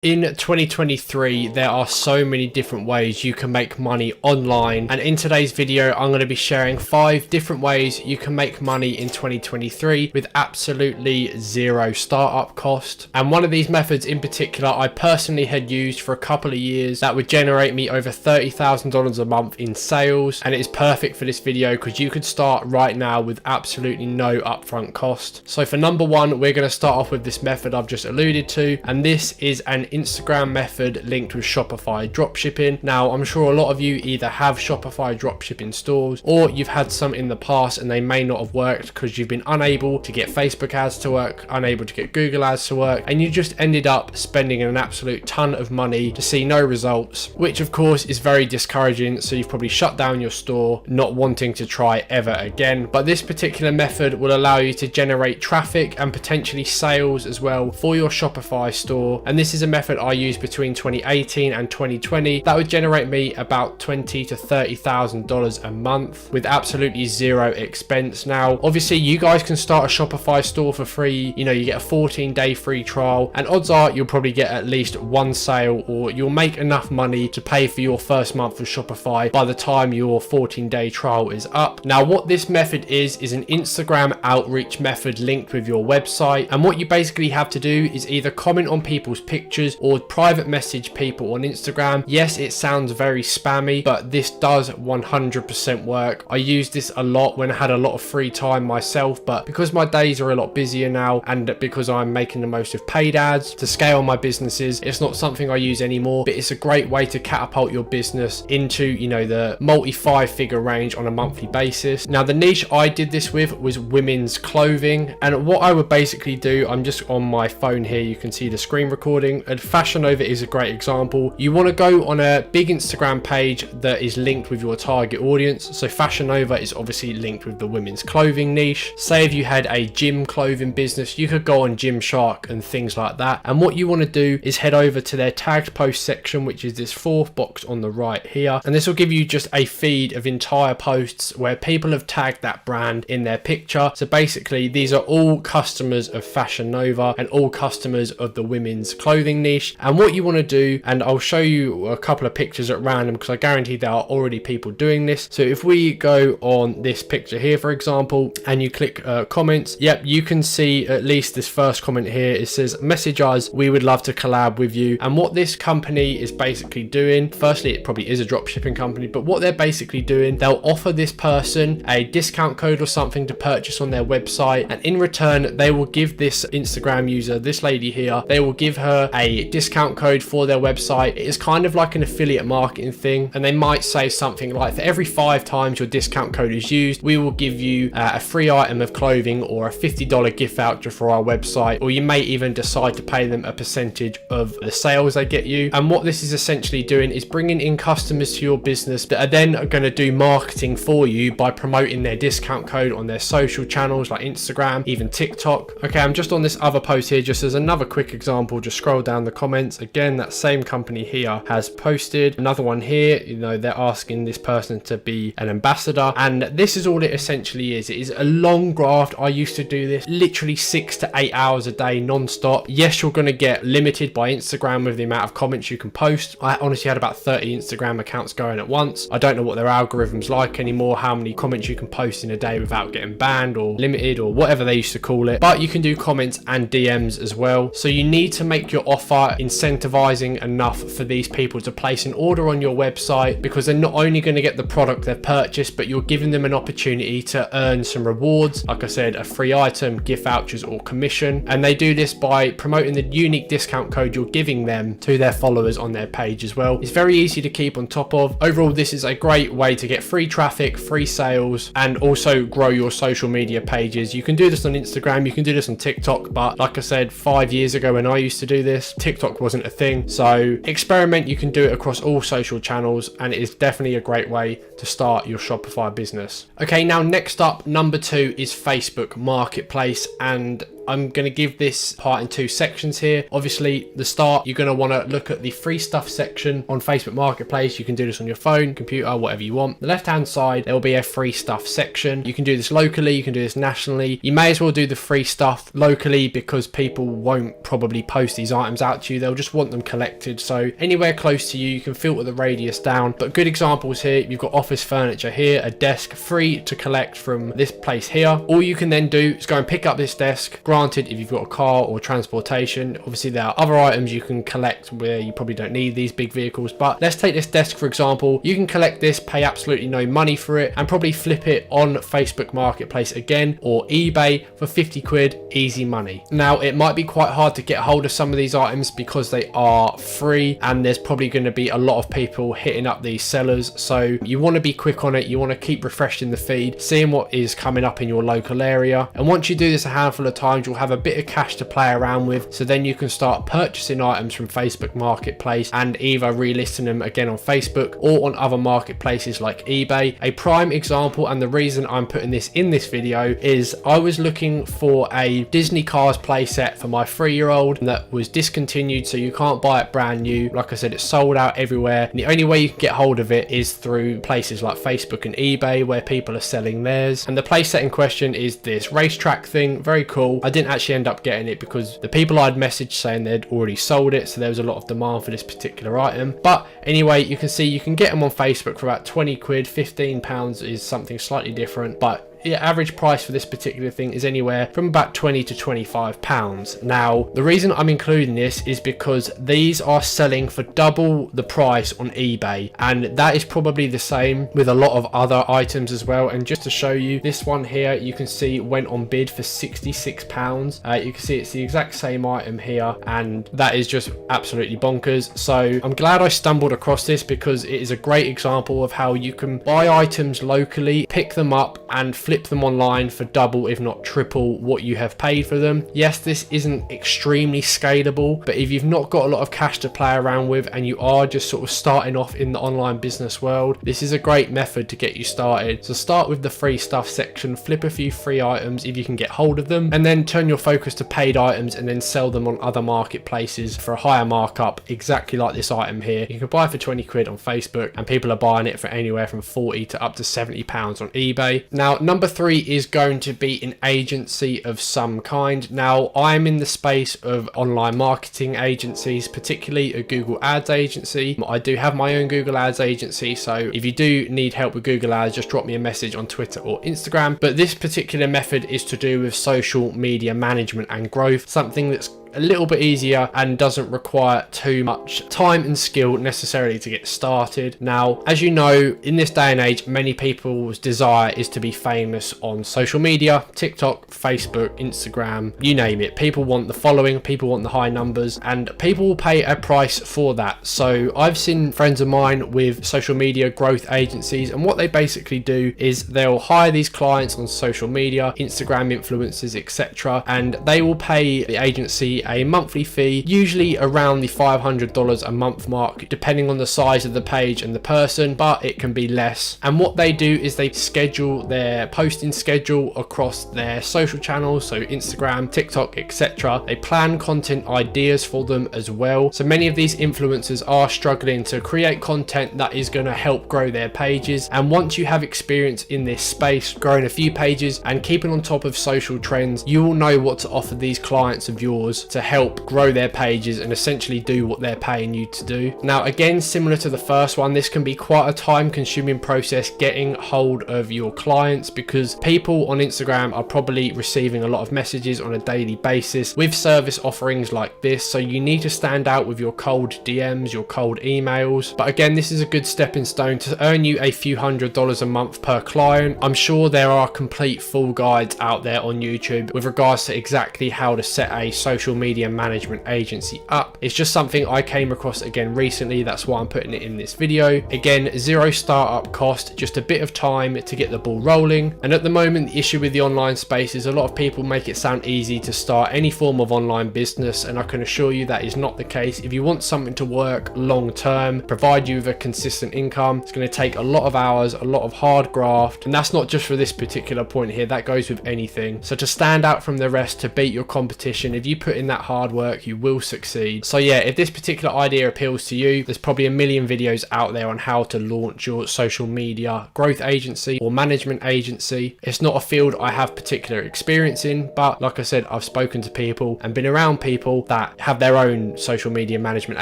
In 2023, there are so many different ways you can make money online, and in today's video I'm going to be sharing 5 different ways you can make money in 2023 with absolutely zero startup cost. And one of these methods in particular I personally had used for a couple of years that would generate me over $30,000 a month in sales, and it is perfect for this video because you could start right now with absolutely no upfront cost. So for number 1, we're going to start off with this method I've just alluded to, and this is an Instagram method linked with Shopify dropshipping. Now, I'm sure a lot of you either have Shopify dropshipping stores or you've had some in the past and they may not have worked because you've been unable to get Facebook ads to work, unable to get Google ads to work, and you just ended up spending an absolute ton of money to see no results, which of course is very discouraging. So you've probably shut down your store, not wanting to try ever again. But this particular method will allow you to generate traffic and potentially sales as well for your Shopify store. And this is a method I used between 2018 and 2020 that would generate me about $20,000 to $30,000 a month with absolutely zero expense. Now, obviously you guys can start a Shopify store for free. You know, you get a 14-day free trial, and odds are you'll probably get at least one sale, or you'll make enough money to pay for your first month of Shopify by the time your 14-day trial is up. Now, what this method is an Instagram outreach method linked with your website, and what you basically have to do is either comment on people's pictures or private message people on Instagram. Yes, it sounds very spammy, but this does 100% work. I used this a lot when I had a lot of free time myself, but because my days are a lot busier now and because I'm making the most of paid ads to scale my businesses, it's not something I use anymore. But it's a great way to catapult your business into, you know, the multi 5-figure range on a monthly basis. Now, the niche I did this with was women's clothing, and what I would basically do, I'm just on my phone here, you can see the screen recording, and Fashion Nova is a great example. You want to go on a big Instagram page that is linked with your target audience. So Fashion Nova is obviously linked with the women's clothing niche. Say if you had a gym clothing business, you could go on Gymshark and things like that. And what you want to do is head over to their tagged post section, which is this 4th box on the right here. And this will give you just a feed of entire posts where people have tagged that brand in their picture. So basically these are all customers of Fashion Nova and all customers of the women's clothing niche. And what you want to do, and I'll show you a couple of pictures at random because I guarantee there are already people doing this. So if we go on this picture here, for example, and you click comments, yep, you can see at least this first comment here. It says, message us, we would love to collab with you. And what this company is basically doing, firstly, it probably is a dropshipping company, but what they're basically doing, they'll offer this person a discount code or something to purchase on their website, and in return they will give this Instagram user, this lady here, they will give her a discount code for their website. It is kind of like an affiliate marketing thing, and they might say something like, for every 5 times your discount code is used, we will give you a free item of clothing or a $50 gift voucher for our website, or you may even decide to pay them a percentage of the sales they get you. And what this is essentially doing is bringing in customers to your business that are then going to do marketing for you by promoting their discount code on their social channels like Instagram, even TikTok. Okay, I'm just on this other post here just as another quick example. Just scroll down the comments. Again, that same company here has posted another one here. You know, they're asking this person to be an ambassador, and this is all it essentially is. It is a long graft. I used to do this literally 6 to 8 hours a day non-stop. Yes, you're going to get limited by Instagram with the amount of comments you can post. I honestly had about 30 Instagram accounts going at once. I don't know what their algorithm's like anymore, how many comments you can post in a day without getting banned or limited or whatever they used to call it. But you can do comments and DMs as well. So you need to make your offer incentivizing enough for these people to place an order on your website, because they're not only going to get the product they've purchased, but you're giving them an opportunity to earn some rewards. Like I said, a free item, gift vouchers, or commission. And they do this by promoting the unique discount code you're giving them to their followers on their page as well. It's very easy to keep on top of. Overall, this is a great way to get free traffic, free sales, and also grow your social media pages. You can do this on Instagram, you can do this on TikTok, but like I said, 5 years ago when I used to do this, TikTok wasn't a thing. So experiment, you can do it across all social channels, and it is definitely a great way to start your Shopify business. Okay, now next up, number 2 is Facebook Marketplace, and I'm going to give this part in two sections here. Obviously, the start, you're going to want to look at the free stuff section on Facebook Marketplace. You can do this on your phone, computer, whatever you want. The left-hand side, there will be a free stuff section. You can do this locally, you can do this nationally. You may as well do the free stuff locally because people won't probably post these items out to you. They'll just want them collected. So anywhere close to you, you can filter the radius down. But good examples here, you've got office furniture here, a desk free to collect from this place here. All you can then do is go and pick up this desk. Granted, if you've got a car or transportation, obviously there are other items you can collect where you probably don't need these big vehicles. But let's take this desk for example. You can collect this, pay absolutely no money for it, and probably flip it on Facebook Marketplace again or eBay for 50 quid, easy money. Now, it might be quite hard to get hold of some of these items because they are free and there's probably going to be a lot of people hitting up these sellers. So you want to be quick on it. You want to keep refreshing the feed, seeing what is coming up in your local area. And once you do this a handful of times, you'll have a bit of cash to play around with. So then you can start purchasing items from Facebook Marketplace and either relisting them again on Facebook or on other marketplaces like eBay. A prime example, and the reason I'm putting this in this video, is I was looking for a Disney Cars playset for my 3-year-old that was discontinued, so you can't buy it brand new. Like I said, it's sold out everywhere, and the only way you can get hold of it is through places like Facebook and eBay where people are selling theirs. And the playset in question is this racetrack thing. Very cool. I didn't actually end up getting it because the people I'd messaged saying they'd already sold it, so there was a lot of demand for this particular item. But anyway, you can see you can get them on Facebook for about 20 quid. 15 pounds is something slightly different, but the average price for this particular thing is anywhere from about 20 to 25 pounds. Now, the reason I'm including this is because these are selling for double the price on eBay, and that is probably the same with a lot of other items as well. And just to show you, this one here, you can see went on bid for 66 pounds. You can see it's the exact same item here, and that is just absolutely bonkers. So I'm glad I stumbled across this because it is a great example of how you can buy items locally, pick them up and flip them online for double if not triple what you have paid for them. Yes, this isn't extremely scalable, but if you've not got a lot of cash to play around with and you are just sort of starting off in the online business world, this is a great method to get you started. So start with the free stuff section, flip a few free items if you can get hold of them, and then turn your focus to paid items and then sell them on other marketplaces for a higher markup, exactly like this item here. You can buy for 20 quid on Facebook and people are buying it for anywhere from 40 to up to 70 pounds on eBay. Now, number 3 is going to be an agency of some kind. Now, I'm in the space of online marketing agencies, particularly a Google Ads agency. I do have my own Google Ads agency, so if you do need help with Google Ads, just drop me a message on Twitter or Instagram. But this particular method is to do with social media management and growth, something that's a little bit easier and doesn't require too much time and skill necessarily to get started. Now, as you know, in this day and age, many people's desire is to be famous on social media, TikTok, Facebook, Instagram, you name it. People want the following, people want the high numbers, and people will pay a price for that. So I've seen friends of mine with social media growth agencies, and what they basically do is they'll hire these clients on social media, Instagram influencers, etc., and they will pay the agency a monthly fee, usually around the $500 a month mark, depending on the size of the page and the person, but it can be less. And what they do is they schedule their posting schedule across their social channels, so Instagram, TikTok, etc. They plan content ideas for them as well. So many of these influencers are struggling to create content that is going to help grow their pages. And once you have experience in this space, growing a few pages and keeping on top of social trends, you will know what to offer these clients of yours to help grow their pages and essentially do what they're paying you to do. Now, again, similar to the first one, this can be quite a time-consuming process getting hold of your clients, because people on Instagram are probably receiving a lot of messages on a daily basis with service offerings like this, so you need to stand out with your cold DMs, your cold emails. But again, this is a good stepping stone to earn you a few $100s a month per client. I'm sure there are complete full guides out there on YouTube with regards to exactly how to set a social media management agency up. It's just something I came across again recently. That's why I'm putting it in this video. Again, zero startup cost, just a bit of time to get the ball rolling. And at the moment, the issue with the online space is a lot of people make it sound easy to start any form of online business, and I can assure you that is not the case. If you want something to work long term, provide you with a consistent income, it's going to take a lot of hours, a lot of hard graft, and that's not just for this particular point here, that goes with anything. So to stand out from the rest, to beat your competition, if you put in that hard work, you will succeed. So yeah, if this particular idea appeals to you, there's probably a million videos out there on how to launch your social media growth agency or management agency. It's not a field I have particular experience in, but like I said, I've spoken to people and been around people that have their own social media management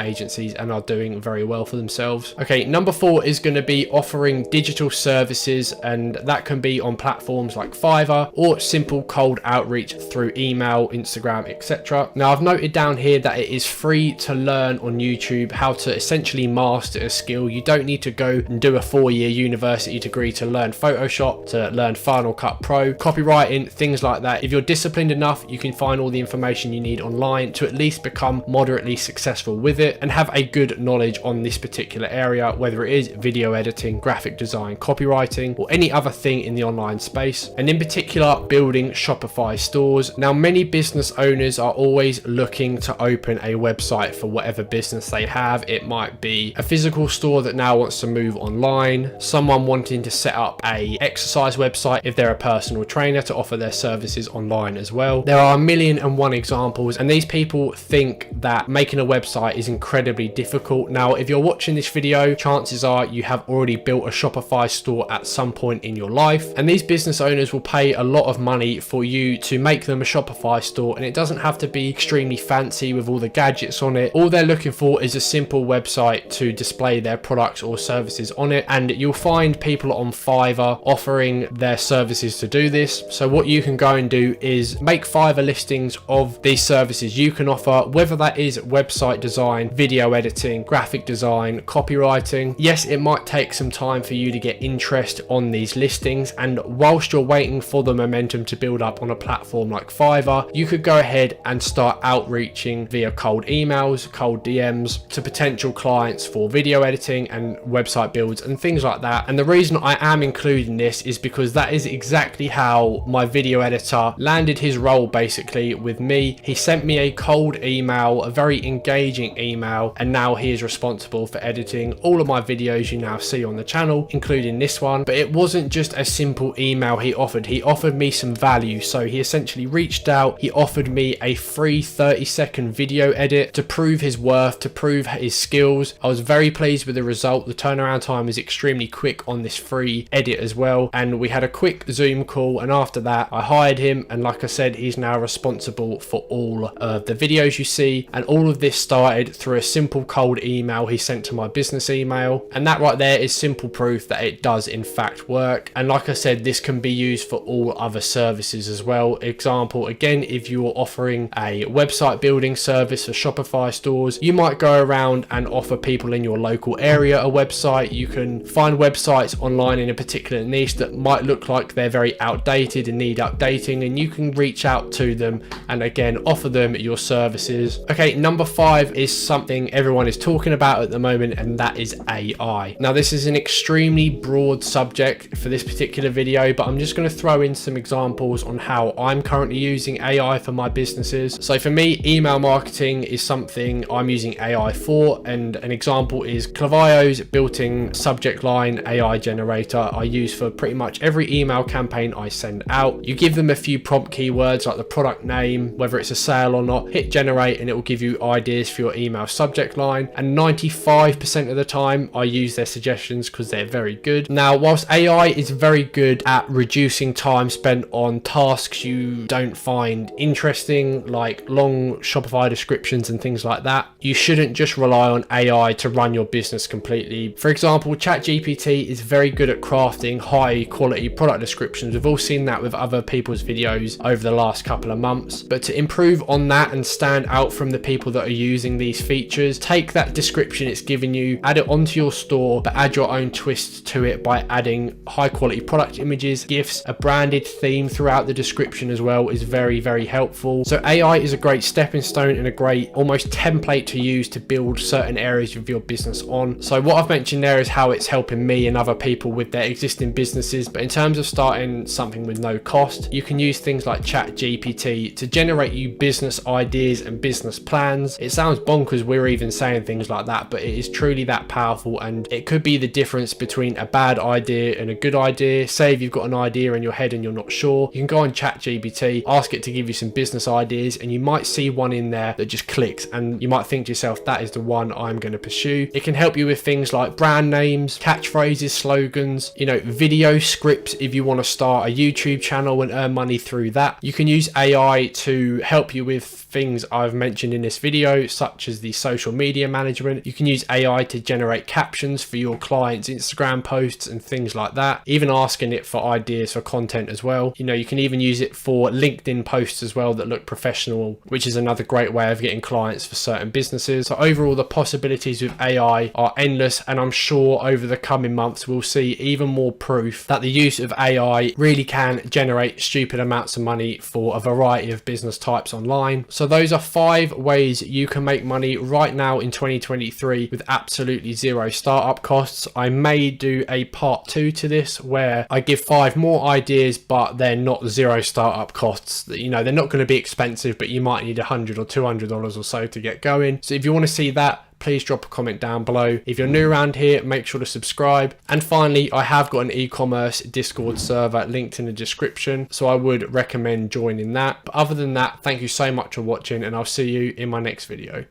agencies and are doing very well for themselves. Okay, number 4 is going to be offering digital services, and that can be on platforms like Fiverr or simple cold outreach through email, Instagram, etc. Now I've noted down here that it is free to learn on YouTube how to essentially master a skill. You don't need to go and do a 4-year university degree to learn Photoshop, to learn Final Cut Pro, copywriting, things like that. If you're disciplined enough, you can find all the information you need online to at least become moderately successful with it and have a good knowledge on this particular area, whether it is video editing, graphic design, copywriting, or any other thing in the online space, and in particular building Shopify stores. Now many business owners are always looking to open a website for whatever business they have. It might be a physical store that now wants to move online, someone wanting to set up a exercise website if they're a personal trainer to offer their services online as well. There are 1,000,001 examples, and these people think that making a website is incredibly difficult. Now if you're watching this video, chances are you have already built a Shopify store at some point in your life, and these business owners will pay a lot of money for you to make them a Shopify store, and it doesn't have to be extremely fancy with all the gadgets on it. All they're looking for is a simple website to display their products or services on it, and you'll find people on Fiverr offering their services to do this. So what you can go and do is make Fiverr listings of these services you can offer, whether that is website design, video editing, graphic design, copywriting. Yes, it might take some time for you to get interest on these listings, and whilst you're waiting for the momentum to build up on a platform like Fiverr, you could go ahead and start outreaching via cold emails, cold DMs to potential clients for video editing and website builds and things like that. And the reason I am including this is because that is exactly how my video editor landed his role basically with me. He sent me a cold email, a very engaging email, and now he is responsible for editing all of my videos you now see on the channel, including this one. But it wasn't just a simple email he offered me some value. So he essentially reached out, he offered me a free 30-second video edit to prove his worth, to prove his skills. I was very pleased with the result. The turnaround time was extremely quick on this free edit as well, and we had a quick Zoom call, and after that I hired him, and like I said, he's now responsible for all of the videos you see. And all of this started through a simple cold email he sent to my business email, and that right there is simple proof that it does in fact work. And like I said, this can be used for all other services as well. Example, again, if you're offering a website building service for Shopify stores, you might go around and offer people in your local area a website. You can find websites online in a particular niche that might look like they're very outdated and need updating, and you can reach out to them and again offer them your services. Okay, number 5 is something everyone is talking about at the moment, and that is AI. Now this is an extremely broad subject for this particular video, but I'm just going to throw in some examples on how I'm currently using AI for my businesses. So for me, email marketing is something I'm using AI for, and an example is Klaviyo's built-in subject line AI generator I use for pretty much every email campaign I send out. You give them a few prompt keywords like the product name, whether it's a sale or not, hit generate, and it will give you ideas for your email subject line, and 95% of the time I use their suggestions because they're very good. Now whilst AI is very good at reducing time spent on tasks you don't find interesting, like long Shopify descriptions and things like that, you shouldn't just rely on AI to run your business completely. For example, ChatGPT is very good at crafting high quality product descriptions. We've all seen that with other people's videos over the last couple of months, but to improve on that and stand out from the people that are using these features, take that description it's given you, add it onto your store, but add your own twist to it by adding high quality product images, GIFs, a branded theme throughout the description as well is very, very helpful. So AI is a great stepping stone and a great almost template to use to build certain areas of your business on. So what I've mentioned there is how it's helping me and other people with their existing businesses. But in terms of starting something with no cost, you can use things like ChatGPT to generate you business ideas and business plans. It sounds bonkers we're even saying things like that, but it is truly that powerful, and it could be the difference between a bad idea and a good idea. Say if you've got an idea in your head and you're not sure, you can go on ChatGPT, ask it to give you some business ideas, and you might see one in there that just clicks, and you might think to yourself, that is the one I'm going to pursue. It can help you with things like brand names, catchphrases, slogans, video scripts if you want to start a YouTube channel and earn money through that. You can use AI to help you with things I've mentioned in this video, such as the social media management. You can use AI to generate captions for your clients' Instagram posts and things like that, even asking it for ideas for content as well. You can even use it for LinkedIn posts as well that look professional, which is another great way of getting clients for certain businesses. So overall, the possibilities with AI are endless, and I'm sure over the coming months we'll see even more proof that the use of AI really can generate stupid amounts of money for a variety of business types online. So those are 5 ways you can make money right now in 2023 with absolutely zero startup costs. I may do a part 2 to this where I give 5 more ideas, but they're not zero startup costs. They're not going to be expensive, but you might need $100 or $200 or so to get going. So if you want to see that, please drop a comment down below. If you're new around here, make sure to subscribe. And finally, I have got an e-commerce Discord server linked in the description, so I would recommend joining that. But other than that, thank you so much for watching, and I'll see you in my next video.